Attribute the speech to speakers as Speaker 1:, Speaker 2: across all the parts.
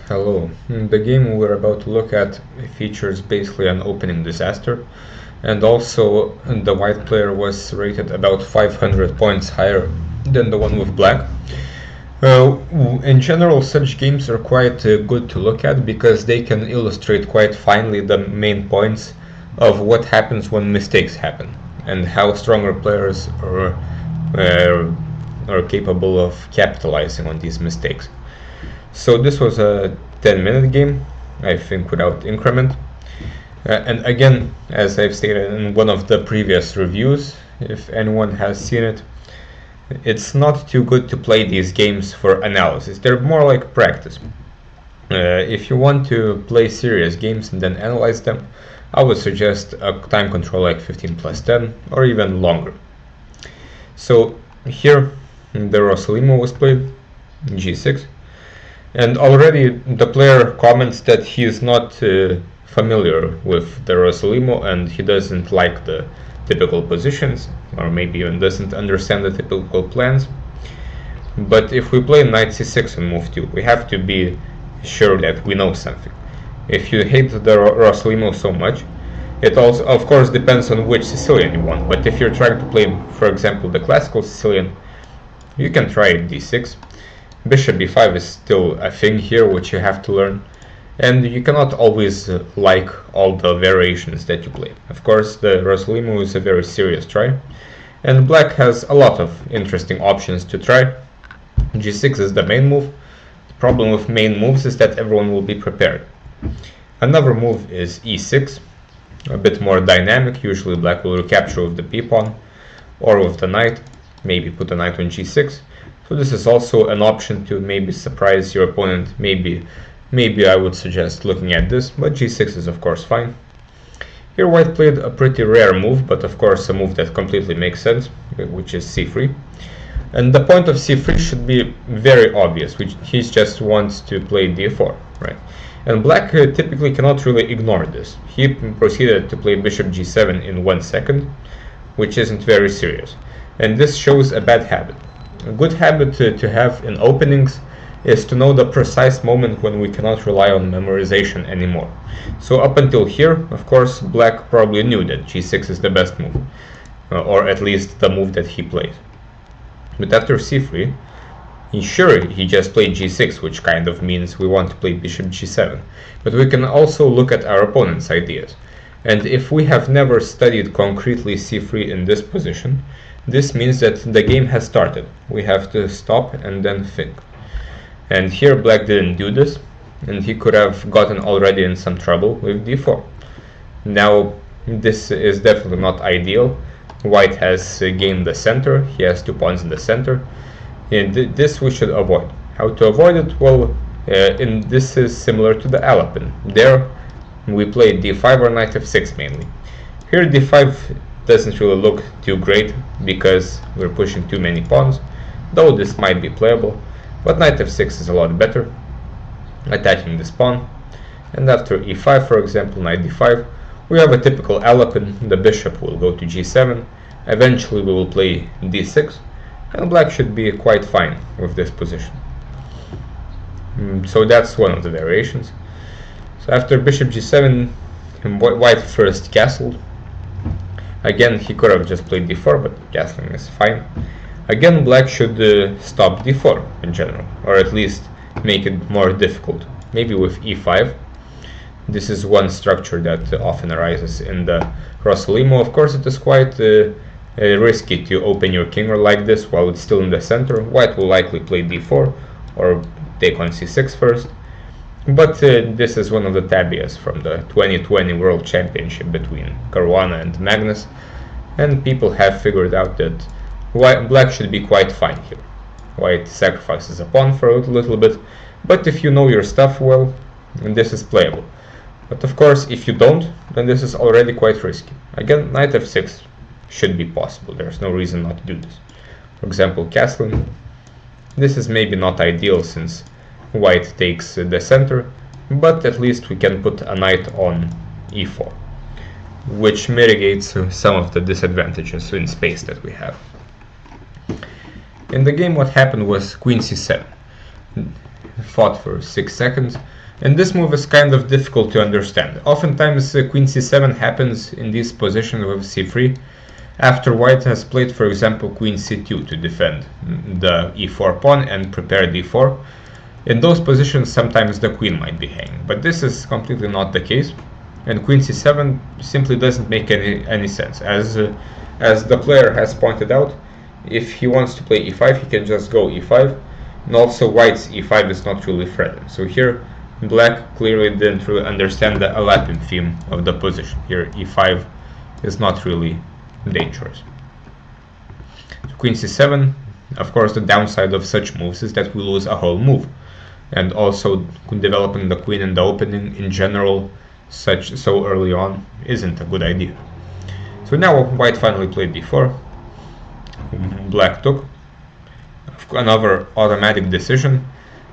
Speaker 1: Hello. The game we're about to look at features basically an opening disaster, and also the white player was rated about 500 points higher than the one with black. In general, such games are quite good to look at because they can illustrate quite finely the main points of what happens when mistakes happen and how stronger players are capable of capitalizing on these mistakes. So this was a 10-minute game, I think, without increment. And again, as I've stated in one of the previous reviews, if anyone has seen it, it's not too good to play these games for analysis. They're more like practice. If you want to play serious games and then analyze them, I would suggest a time control like 15 plus 10 or even longer. So here the Rossolimo was played, g6. And already the player comments that he is not familiar with the Rossolimo and he doesn't like the typical positions, or maybe even doesn't understand the typical plans. But if we play knight c6 on move 2, we have to be sure that we know something. If you hate the Rossolimo so much, it also of course depends on which Sicilian you want, but if you're trying to play, for example, the classical Sicilian, you can try d6. Bishop b5 is still a thing here which you have to learn, and you cannot always like all the variations that you play. Of course, the Rossolimo is a very serious try, and black has a lot of interesting options to try. g6 is the main move. The problem with main moves is that everyone will be prepared. Another move is e6, a bit more dynamic. Usually black will recapture with the p-pawn or with the knight, maybe put the knight on g6. So this is also an option to maybe surprise your opponent. Maybe I would suggest looking at this, but g6 is of course fine. Here white played a pretty rare move, but of course a move that completely makes sense, which is c3. And the point of c3 should be very obvious, which he just wants to play d4, right? And black typically cannot really ignore this. He proceeded to play bishop g7 in 1 second, which isn't very serious. And this shows a bad habit. A good habit to have in openings is to know the precise moment when we cannot rely on memorization anymore. So up until here, of course, black probably knew that g6 is the best move, or at least the move that he plays. But after c3, he just played g6, which kind of means we want to play bishop g7. But we can also look at our opponent's ideas. And if we have never studied concretely c3 in this position, this means that the game has started. We have to stop and then think. And here black didn't do this, and he could have gotten already in some trouble with d4. Now this is definitely not ideal. White has gained the center, he has 2 pawns in the center, and this we should avoid. How to avoid it? Well, this is similar to the Alapin. There we play d5 or knight f6 mainly. Here d5 doesn't really look too great because we're pushing too many pawns, though this might be playable, but knight f6 is a lot better, attacking this pawn. And after e5, for example, knight d5, we have a typical Alapin. The bishop will go to g7, eventually we will play d6, and black should be quite fine with this position. So that's one of the variations. So after bishop g7, white first castled. Again, he could have just played d4, but castling is fine. Again, black should stop d4 in general, or at least make it more difficult. Maybe with e5. This is one structure that often arises in the Rossolimo. Of course, it is quite risky to open your king like this while it's still in the center. White will likely play d4 or take on c6 first. But this is one of the tabias from the 2020 World Championship between Caruana and Magnus, and people have figured out that black should be quite fine here. White sacrifices a pawn for a little bit, but if you know your stuff well, this is playable. But of course, if you don't, then this is already quite risky. Again, knight f6 should be possible. There's no reason not to do this. For example, castling. This is maybe not ideal since white takes the center, but at least we can put a knight on e4, which mitigates some of the disadvantages in space that we have. In the game, what happened was queen c7. Fought for 6 seconds, And this move is kind of difficult to understand. Oftentimes queen c7 happens in this position with c3 after white has played, for example, queen c2 to defend the e4 pawn and prepare d4. In those positions sometimes the queen might be hanging, but this is completely not the case, and queen c7 simply doesn't make any sense. As the player has pointed out, if he wants to play e5 he can just go e5, and also white's e5 is not really threatened. So here black clearly didn't really understand the Alapin theme of the position. Here e5 is not really dangerous. So queen c7, of course the downside of such moves is that we lose a whole move, and also developing the queen in the opening in general so early on isn't a good idea. So now white finally played d4, black took, another automatic decision,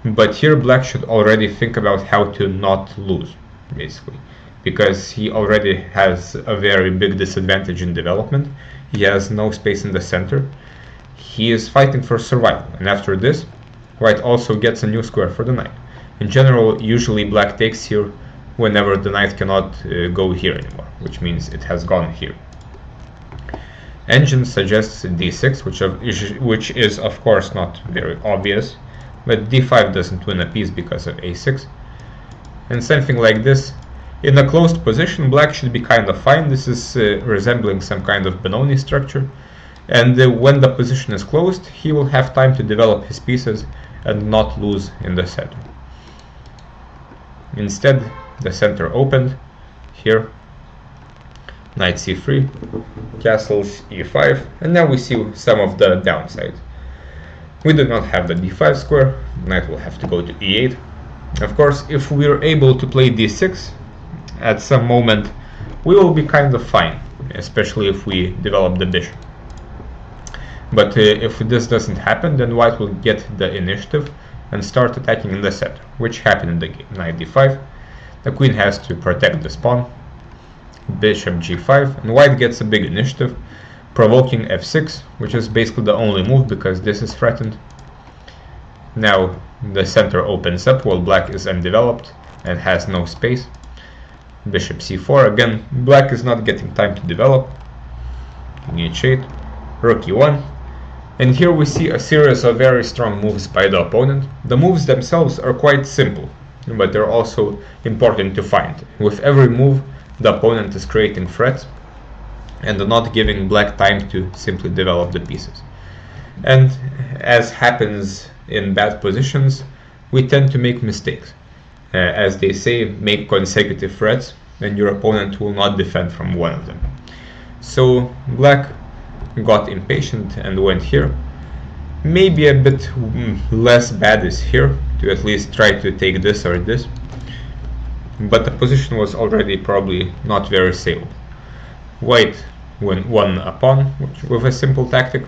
Speaker 1: but here black should already think about how to not lose, basically, because he already has a very big disadvantage in development. He has no space in the center. He is fighting for survival, and after this white also gets a new square for the knight. In general, usually black takes here whenever the knight cannot go here anymore, which means it has gone here. Engine suggests d6, which is of course not very obvious, but d5 doesn't win a piece because of a6. And something like this, in a closed position, black should be kind of fine. This is resembling some kind of Benoni structure, and when the position is closed, he will have time to develop his pieces and not lose in the center. Instead, the center opened here, knight c3, castles e5, and now we see some of the downsides. We do not have the d5 square, knight will have to go to e8. Of course, if we are able to play d6 at some moment, we will be kind of fine, especially if we develop the bishop. But if this doesn't happen, then white will get the initiative and start attacking in the center, which happened in the game. Knight d5, the queen has to protect this pawn, bishop g5, and white gets a big initiative, provoking f6, which is basically the only move because this is threatened. Now the center opens up while black is undeveloped and has no space. Bishop c4, again black is not getting time to develop. King h8, rook e1, and here we see a series of very strong moves by the opponent. The moves themselves are quite simple, but they're also important to find. With every move the opponent is creating threats and not giving black time to simply develop the pieces. And as happens in bad positions, we tend to make mistakes. As they say, make consecutive threats and your opponent will not defend from one of them. So black got impatient and went here. Maybe a bit less bad is here, to at least try to take this or this, but the position was already probably not very stable. White won a pawn with a simple tactic.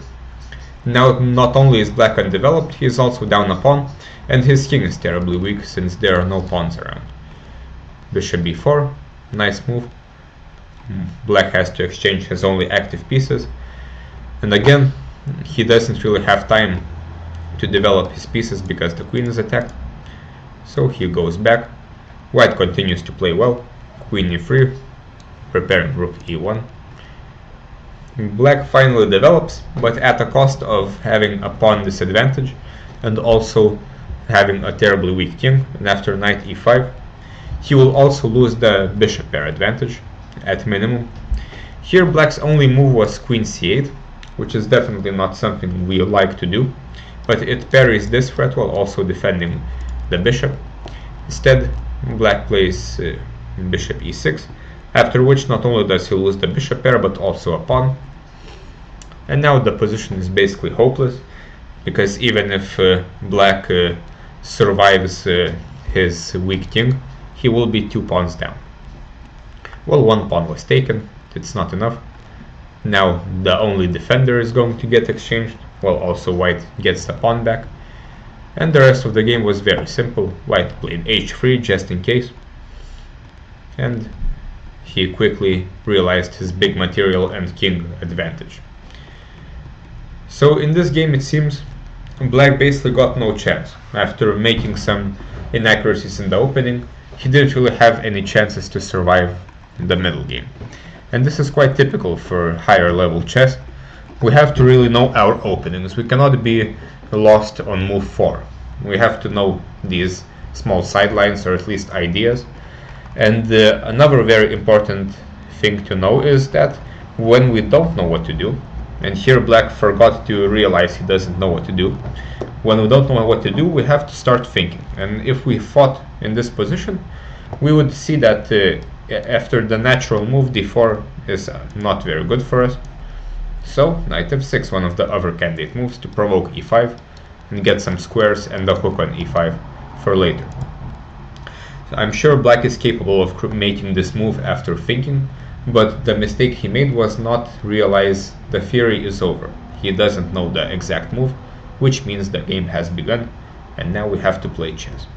Speaker 1: Now not only is black undeveloped, he is also down a pawn, and his king is terribly weak since there are no pawns around. Bishop b4, nice move. Black has to exchange his only active pieces, and again he doesn't really have time to develop his pieces because the queen is attacked, so he goes back. White continues to play well, queen e3, preparing rook e1. Black finally develops, but at the cost of having a pawn disadvantage and also having a terribly weak king, and after knight e5 he will also lose the bishop pair advantage at minimum. Here black's only move was queen c8, which is definitely not something we like to do, but it parries this threat while also defending the bishop. Instead, black plays bishop e6, after which not only does he lose the bishop pair but also a pawn. And now the position is basically hopeless, because even if black survives his weak king, he will be 2 pawns down. Well, 1 pawn was taken, it's not enough. Now the only defender is going to get exchanged, while also white gets the pawn back. And the rest of the game was very simple. White played h3 just in case, and he quickly realized his big material and king advantage. So in this game it seems black basically got no chance. After making some inaccuracies in the opening, he didn't really have any chances to survive the middle game. And this is quite typical for higher level chess. We have to really know our openings. We cannot be lost on move 4. We have to know these small sidelines, or at least ideas. And another very important thing to know is that when we don't know what to do, and here black forgot to realize he doesn't know what to do, when we don't know what to do, we have to start thinking. And if we fought in this position, we would see that after the natural move, d4 is not very good for us. So knight f6, one of the other candidate moves, to provoke e5 and get some squares and the hook on e5 for later. So I'm sure black is capable of making this move after thinking, but the mistake he made was not realize the theory is over. He doesn't know the exact move, which means the game has begun, and now we have to play chess.